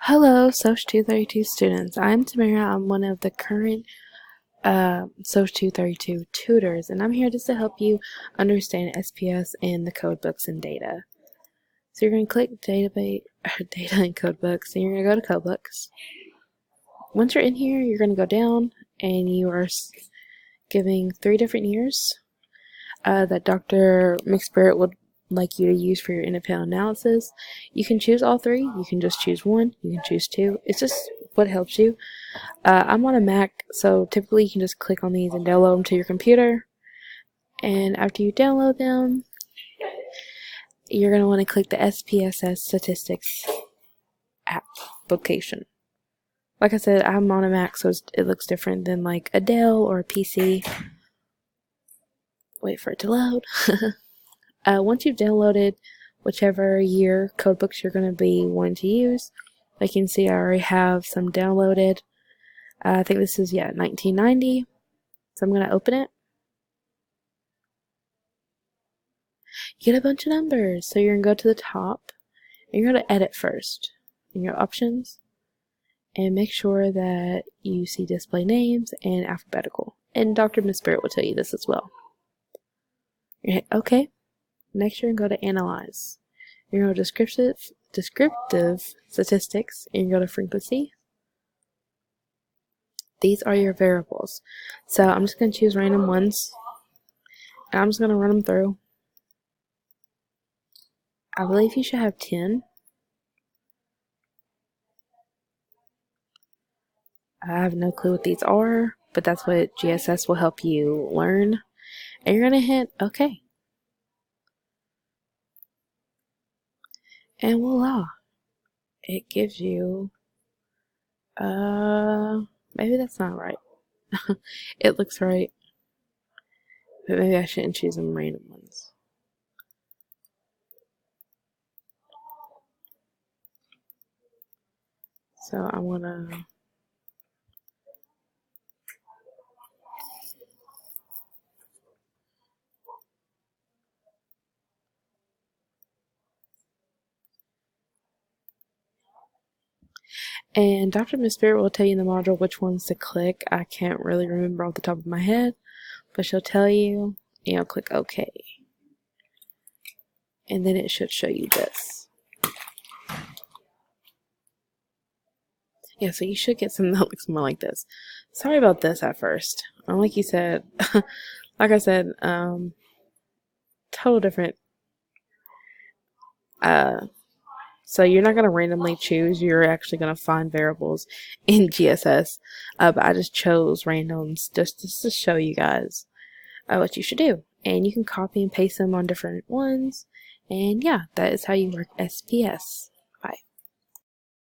Hello, SOC 232 students. I'm Tamara. I'm one of the current SOC 232 tutors, and I'm here just to help you understand SPS and the code books and data. So you're going to click database, data and code books, and you're going to go to code books. Once you're in here, you're going to go down, and you are giving 3 different years that Dr. McSpirit would like you to use for your independent analysis. You can choose all 3, you can just choose 1, you can choose 2. It's just what helps you. I'm on a Mac, so typically you can just click on these and download them to your computer. And after you download them, you're going to want to click the SPSS statistics app location. Like I said, I'm on a Mac, so it looks different than like a Dell or a PC. Wait for it to load. Once you've downloaded whichever year codebooks you're going to be wanting to use, like you can see I already have some downloaded. I think this is, 1990. So I'm going to open it. You get a bunch of numbers. So you're going to go to the top, and you're going to edit first in your options, and make sure that you see display names and alphabetical. And Dr. McSpirit will tell you this as well. You're going to hit OK. Next, you're going to go to Analyze. You're going to go to Descriptive Statistics, and you're going to go to Frequency. These are your variables. So I'm just going to choose random ones, and I'm just going to run them through. I believe you should have 10. I have no clue what these are, but that's what GSS will help you learn. And you're going to hit OK. And voila, it gives you, maybe that's not right. It looks right, but maybe I shouldn't choose some random ones. So I want to, and Dr. McSpirit will tell you in the module which ones to click. I can't really remember off the top of my head, but she'll tell you, click OK. And then it should show you this. Yeah, so you should get something that looks more like this. Sorry about this at first. Like you said, like I said, total different. So you're not going to randomly choose. You're actually going to find variables in GSS. But I just chose randoms just to show you guys what you should do. And you can copy and paste them on different ones. And yeah, that is how you work SPS.